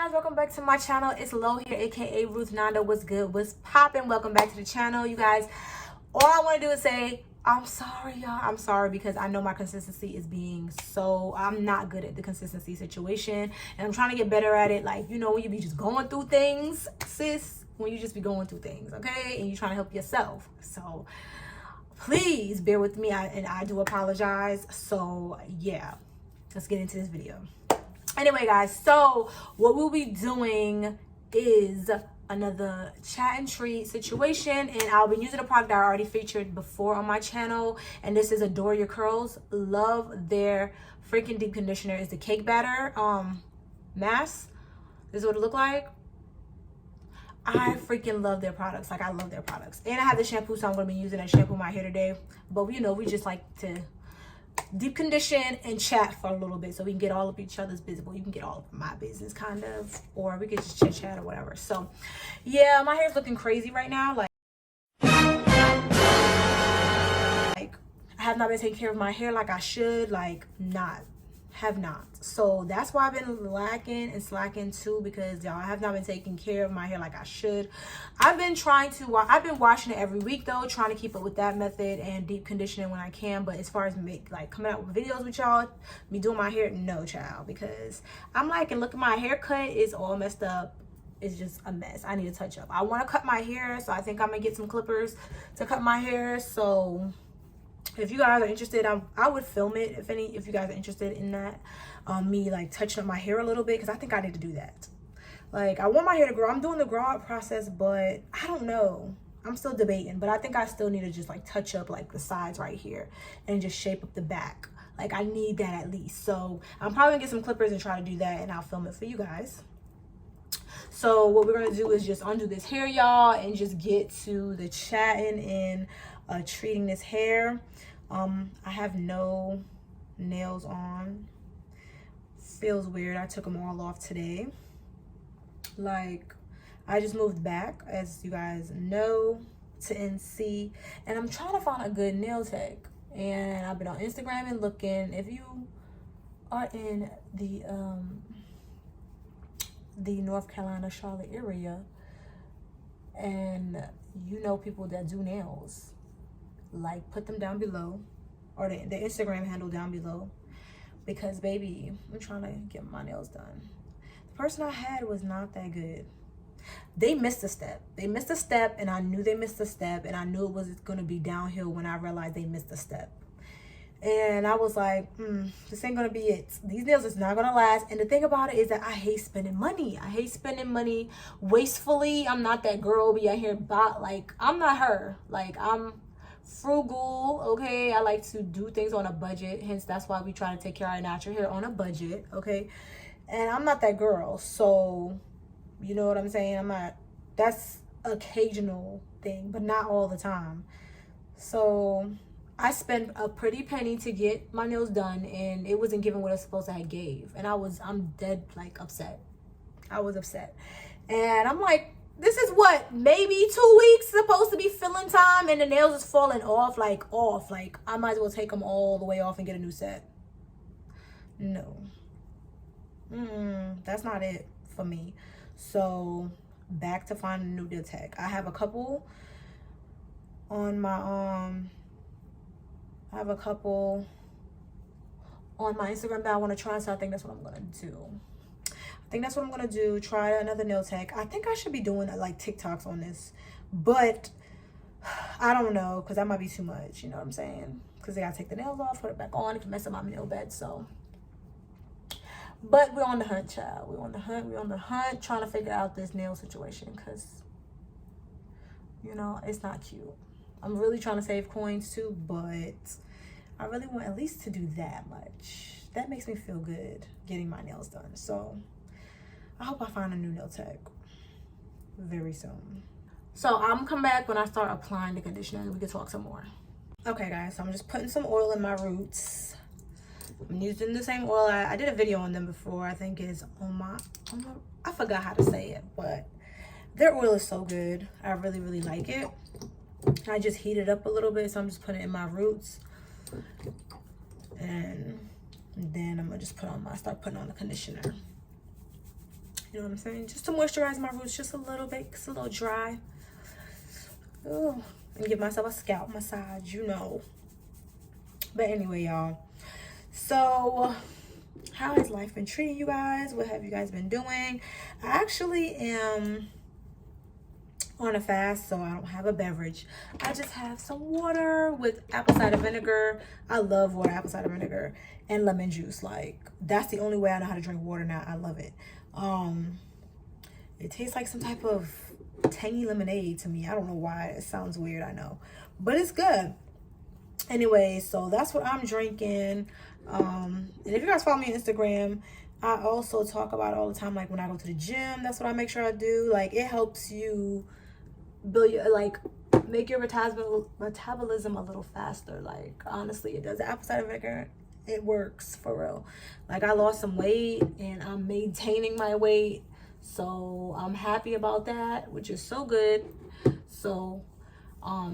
Guys, welcome back to my channel. It's Lo here, aka RuthNanda. What's good? What's popping? Welcome back to the channel, you guys. All I want to do is say I'm sorry, y'all. I'm sorry because I know my consistency is being I'm not good at the consistency situation, and I'm trying to get better at it. Like, you know, when you be just going through things, sis, when you just be going through things, okay, and you're trying to help yourself. So please bear with me, and I do apologize. So yeah, let's get into this video. Anyway, guys, so what we'll be doing is another chat and treat situation, and I'll be using a product that I already featured before on my channel, and this is Adore Your Curls. Love their freaking deep conditioner. It's the cake batter mask. This is what it look like. I freaking love their products. Like, I love their products. And I have the shampoo, so I'm going to be using that shampoo my hair today. But, you know, we just like to deep condition and chat for a little bit so we can get all of each other's business. Well, you can get all of my business, kind of, or we could just chit chat or whatever. So yeah, my hair's looking crazy right now. Like I have not been taking care of my hair like I should. Have not. So that's why I've been lacking and slacking too, because y'all, I have not been taking care of my hair like I should. I've been washing it every week though, trying to keep up with that method and deep conditioning when I can. But as far as coming out with videos with y'all, me doing my hair, no child, because I'm like, and look at my haircut is all messed up. It's just a mess. I need to touch up. I want to cut my hair, so I think I'm gonna get some clippers to cut my hair. So if you guys are interested, I would film it if you guys are interested in that, me like touching up my hair a little bit, because I think I need to do that. Like, I want my hair to grow. I'm doing the grow out process, but I don't know, I'm still debating. But I think I still need to just like touch up like the sides right here and just shape up the back. Like, I need that at least. So I'm probably gonna get some clippers and try to do that, and I'll film it for you guys. So what we're gonna do is just undo this hair, y'all, and just get to the chatting and treating this hair. I have no nails on. Feels weird. I took them all off today. Like, I just moved back, as you guys know, to NC, and I'm trying to find a good nail tech. And I've been on Instagram and looking. If you are in the North Carolina, Charlotte area, and you know people that do nails, like, put them down below, or the Instagram handle down below, because baby, I'm trying to get my nails done. The person I had was not that good. They missed a step. And I knew they missed a step, and I knew it was going to be downhill when I realized they missed a step. And I was like, this ain't gonna be it. These nails is not gonna last. And the thing about it is that I hate spending money. I hate spending money wastefully. I'm not that girl be out here I'm not her. Like, I'm frugal, okay? I like to do things on a budget. Hence, that's why we try to take care of our natural hair on a budget, okay? And I'm not that girl. So, you know what I'm saying? That's occasional thing, but not all the time. So I spent a pretty penny to get my nails done, and it wasn't giving what it's supposed to have gave. And I'm dead, like, upset. I was upset. And I'm like, this is what, maybe 2 weeks supposed to be filling time, and the nails is falling off. Like, I might as well take them all the way off and get a new set. No. That's not it for me. So back to finding a new nail tech. I have a couple on my Instagram that I want to try, so I think that's what I'm gonna do. Try another nail tech. I think I should be doing like TikToks on this, but I don't know, because that might be too much, you know what I'm saying? Because they gotta take the nails off, put it back on. It can mess up my nail bed. So, but we're on the hunt, child. We're on the hunt trying to figure out this nail situation, because, you know, it's not cute. I'm really trying to save coins too, but I really want at least to do that much. That makes me feel good, getting my nails done. So I hope I find a new nail tech very soon. So I'm come back when I start applying the conditioner, and we can talk some more. Okay, guys, so I'm just putting some oil in my roots. I'm using the same oil. I did a video on them before. I think it's I forgot how to say it, but their oil is so good. I really, really like it. I just heat it up a little bit, so I'm just putting it in my roots, and then I'm gonna just start putting on the conditioner. You know what I'm saying? Just to moisturize my roots just a little bit. It's a little dry. Ooh, and give myself a scalp massage, you know. But anyway, y'all. So, how has life been treating you guys? What have you guys been doing? I actually am on a fast, so I don't have a beverage. I just have some water with apple cider vinegar. I love water, apple cider vinegar, and lemon juice. Like, that's the only way I know how to drink water now. I love it. It tastes like some type of tangy lemonade to me. I don't know why. It sounds weird, I know, but it's good. Anyway, so that's what I'm drinking. And if you guys follow me on Instagram, I also talk about it all the time. Like when I go to the gym, that's what I make sure I do. Like it helps you build your, like, make your metabolism a little faster. Like honestly, it does. The apple cider vinegar, it works for real. Like I lost some weight and I'm maintaining my weight, so I'm happy about that, which is so good. So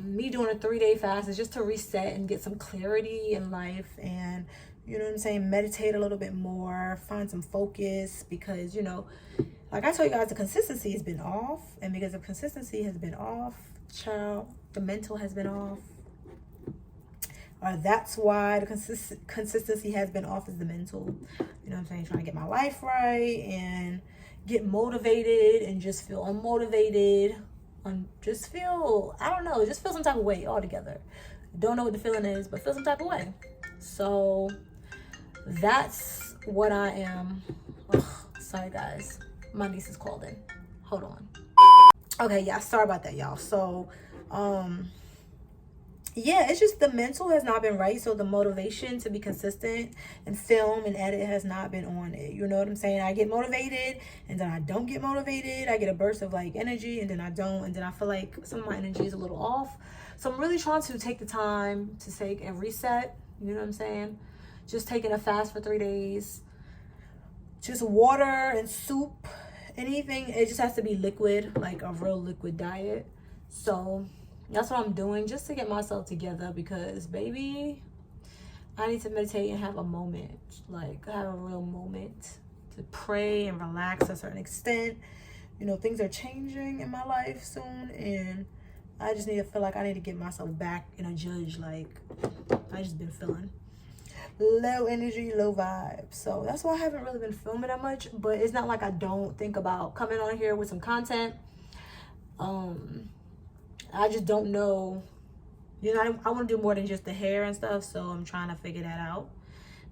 me doing a 3-day fast is just to reset and get some clarity in life, and you know what I'm saying, meditate a little bit more, find some focus, because you know, like I told you guys, the consistency has been off, and because the consistency has been off, child, the mental has been off. That's why the consistency has been off, is the mental. You know what I'm saying? Trying to get my life right and get motivated and just feel unmotivated. Just feel, I don't know, just feel some type of way altogether. Don't know what the feeling is, but feel some type of way. So that's what I am. Ugh, sorry guys, my niece is called in. Hold on. Okay, yeah, sorry about that, y'all. So yeah, it's just the mental has not been right, so the motivation to be consistent and film and edit has not been on it. You know what I'm saying? I get motivated and then I don't get motivated. I get a burst of like energy and then I don't, and then I feel like some of my energy is a little off. So I'm really trying to take the time to take a reset. You know what I'm saying? Just taking a fast for 3 days. Just water and soup, anything. It just has to be liquid, like a real liquid diet. So that's what I'm doing, just to get myself together, because baby, I need to meditate and have a moment, like have a real moment to pray and relax to a certain extent. You know, things are changing in my life soon, and I just need to feel like I need to get myself back in a judge. Like I just been feeling low energy, low vibe. So that's why I haven't really been filming that much, but it's not like I don't think about coming on here with some content. I just don't know, you know, I want to do more than just the hair and stuff, so I'm trying to figure that out.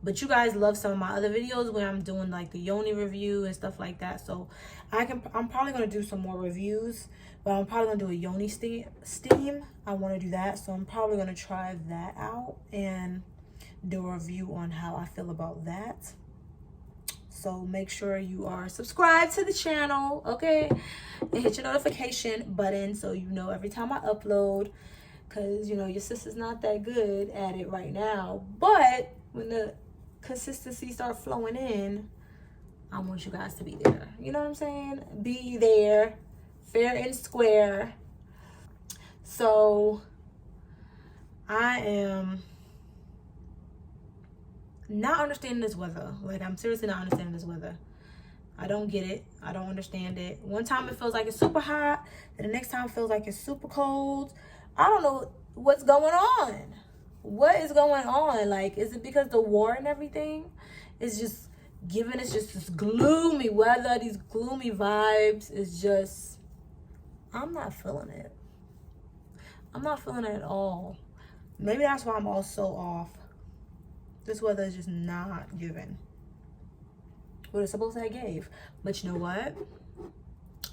But you guys love some of my other videos where I'm doing like the yoni review and stuff like that, so I'm probably going to do some more reviews, but I'm probably going to do a yoni steam. I want to do that, so I'm probably going to try that out and do a review on how I feel about that. So make sure you are subscribed to the channel, okay? And hit your notification button so you know every time I upload. Because, you know, your sister's not that good at it right now. But when the consistency starts flowing in, I want you guys to be there. You know what I'm saying? Be there, fair and square. So I am not understanding this weather. Like, I'm seriously not understanding this weather. I don't get it. I don't understand it. One time it feels like it's super hot, and the next time it feels like it's super cold. I don't know what's going on. What is going on? Like, is it because the war and everything is just giving us just this gloomy weather, these gloomy vibes? It's just, I'm not feeling it. I'm not feeling it at all. Maybe that's why I'm all so off. This weather is just not giving what it's supposed to have gave. But you know what?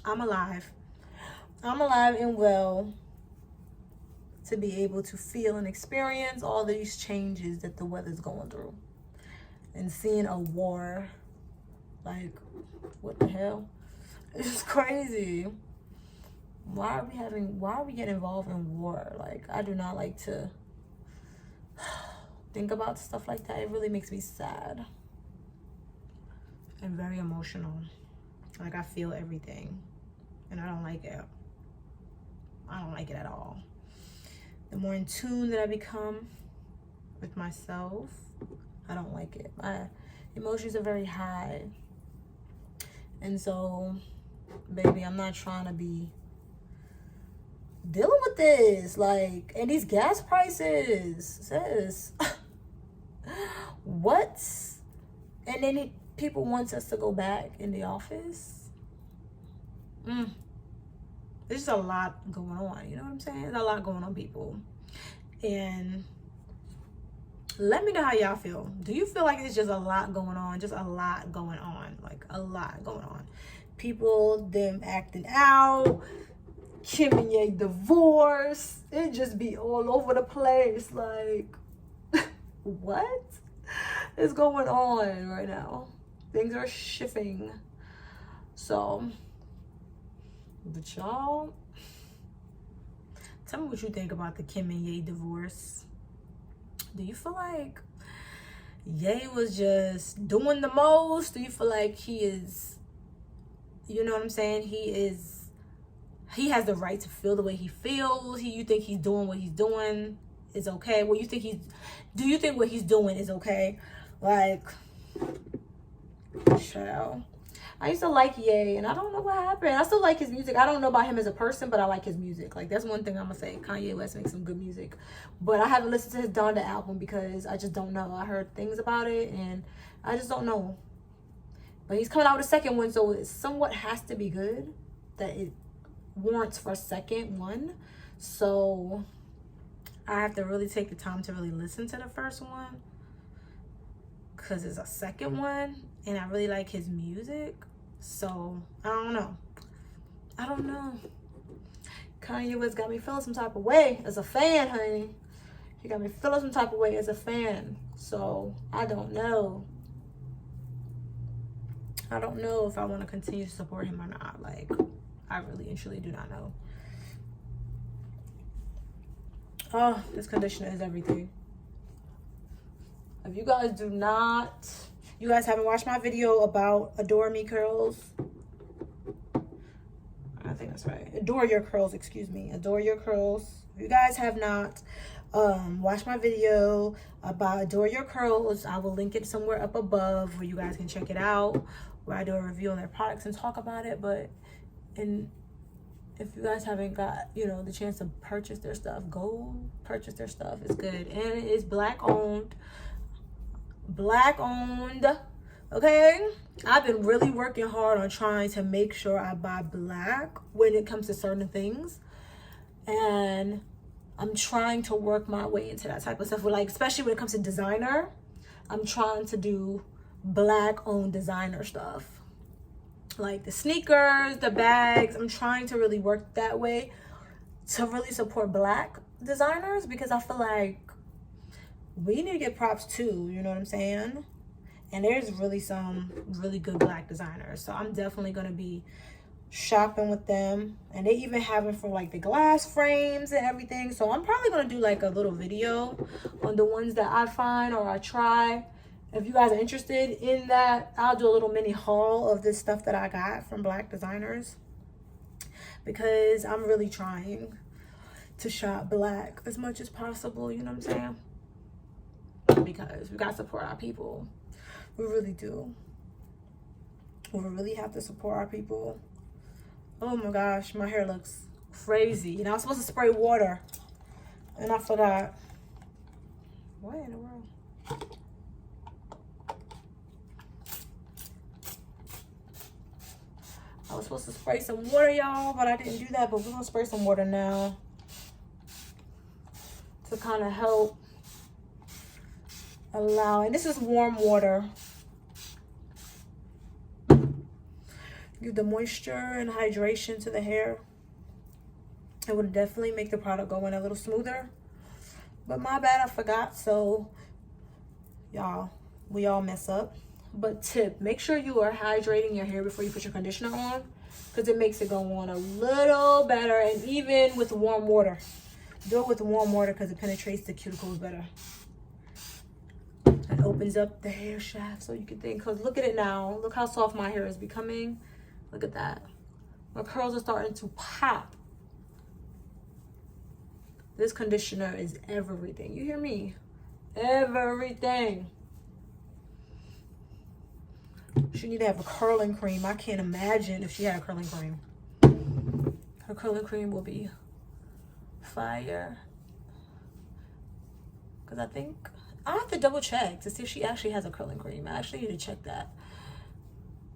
I'm alive. I'm alive and well to be able to feel and experience all these changes that the weather's going through. And seeing a war, like, what the hell? It's crazy. Why are we getting involved in war? Like, I do not like to think about stuff like that. It really makes me sad and very emotional. Like, I feel everything and I don't like it. I don't like it at all. The more in tune that I become with myself, I don't like it. My emotions are very high And so, baby, I'm not trying to be dealing with this. Like, and these gas prices, sis. What? And then people want us to go back in the office. There's just a lot going on. You know what I'm saying? There's a lot going on, people. And let me know how y'all feel. Do you feel like it's just a lot going on? Just a lot going on. Like, a lot going on. People, them acting out. Kim and Ye divorce. It just be all over the place. Like, what is going on right now? Things are shifting. So, but y'all, tell me what you think about the Kim and Ye divorce. Do you feel like Ye was just doing the most? Do you feel like he is, you know what I'm saying? He has the right to feel the way he feels. You think he's doing what he's doing is okay? Well, do you think what he's doing is okay? Like, child. I used to like Ye, and I don't know what happened. I still like his music. I don't know about him as a person, but I like his music. Like, that's one thing I'm gonna say. Kanye West makes some good music, but I haven't listened to his Nanda album because I just don't know. I heard things about it, and I just don't know. But he's coming out with a second one, so it somewhat has to be good. That it warrants for a second one. So I have to really take the time to really listen to the first one, because it's a second one, and I really like his music. So I don't know. Kanye West got me feeling some type of way as a fan, honey. He got me feeling some type of way as a fan. So I don't know. I don't know if I want to continue to support him or not. Like, I really and truly do not know. Oh, this conditioner is everything. If you guys haven't watched my video about Adore Me curls. I think that's right. Adore Your Curls, excuse me. Adore Your Curls. If you guys have not watched my video about Adore Your Curls, I will link it somewhere up above where you guys can check it out, where I do a review on their products and talk about it. But if you guys haven't got, the chance to purchase their stuff, go purchase their stuff. It's good. And it is black owned. Okay? I've been really working hard on trying to make sure I buy black when it comes to certain things. And I'm trying to work my way into that type of stuff. Like, especially when it comes to designer, I'm trying to do black owned designer stuff. Like the sneakers, the bags, I'm trying to really work that way to really support black designers, because I feel like we need to get props too, you know what I'm saying? And there's really some really good black designers. So I'm definitely going to be shopping with them. And they even have it for like the glass frames and everything. So I'm probably going to do like a little video on the ones that I find or I try. If you guys are interested in that, I'll do a little mini haul of this stuff that I got from black designers, because I'm really trying to shop black as much as possible, you know what I'm saying? Because we got to support our people. We really do. We really have to support our people. Oh my gosh, my hair looks crazy. And I was supposed to spray water, and I forgot. What in the world? I was supposed to spray some water, y'all, but I didn't do that. But we're going to spray some water now to kind of help allow. And this is warm water. Give the moisture and hydration to the hair. It would definitely make the product go in a little smoother. But my bad, I forgot. So, y'all, we all mess up. But tip, make sure you are hydrating your hair before you put your conditioner on, because it makes it go on a little better. And even with warm water, do it with warm water, because it penetrates the cuticles better. It opens up the hair shaft so you can think. Because look at it now. Look how soft my hair is becoming. Look at that. My curls are starting to pop. This conditioner is everything. You hear me? Everything. She need to have a curling cream. I can't imagine if she had a curling cream. Her curling cream will be fire. Because I think I have to double check to see if she actually has a curling cream. I actually need to check that.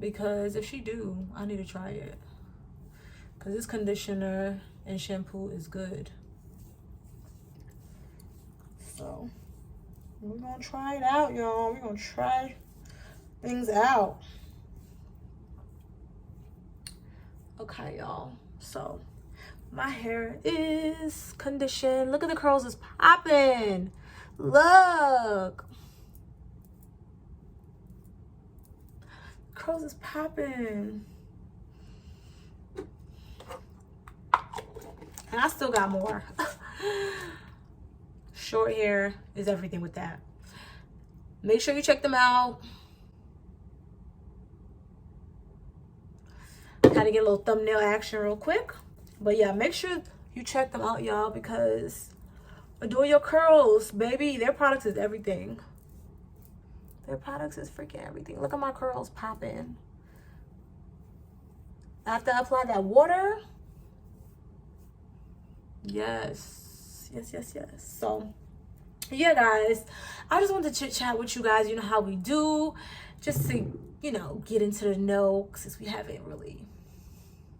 Because if she do, I need to try it. Because this conditioner and shampoo is good. So we're gonna try it out, y'all. We're gonna try things out. Okay, y'all. So my hair is conditioned. Look at the curls is popping. Look. Curls is popping. And I still got more. Short hair is everything with that. Make sure you check them out. Had to get a little thumbnail action real quick. But yeah, make sure you check them out, y'all, because adore your curls, baby. Their products is everything. Their products is freaking everything. Look at my curls popping. After I apply that water. Yes. So yeah, guys, I just wanted to chit chat with you guys. You know how we do, just to, you know, get into the know, since we haven't really,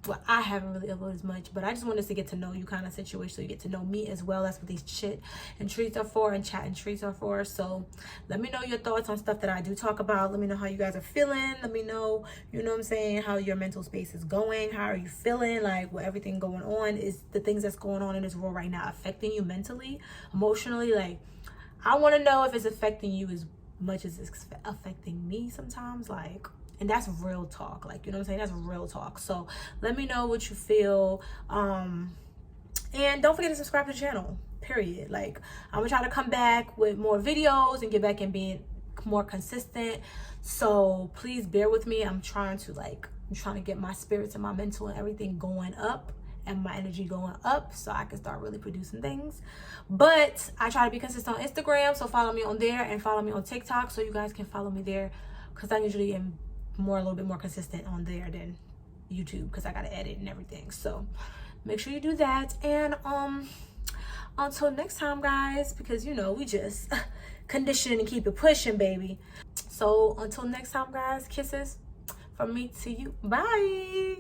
well, I haven't really uploaded as much, but I just wanted to get to know you kind of situation, so you get to know me as well. That's what these chit and treats are for, and chat and treats are for. So let me know your thoughts on stuff that I do talk about. Let me know how you guys are feeling. Let me know, you know what I'm saying, how your mental space is going. How are you feeling? Like, what everything going on, is the things that's going on in this world right now affecting you mentally, emotionally? Like, I want to know if it's affecting you as much as it's affecting me sometimes. Like, and that's real talk. Like, you know what I'm saying? That's real talk. So let me know what you feel. And don't forget to subscribe to the channel, period. Like, I'm gonna try to come back with more videos and get back and being more consistent. So please bear with me. I'm trying to get my spirits and my mental and everything going up, and my energy going up, so I can start really producing things. But I try to be consistent on Instagram, so follow me on there, and follow me on TikTok so you guys can follow me there, because I usually am a little bit more consistent on there than YouTube, because I gotta edit and everything. So make sure you do that. And until next time, guys, because you know we just condition and keep it pushing, baby. So until next time, guys, kisses from me to you. Bye.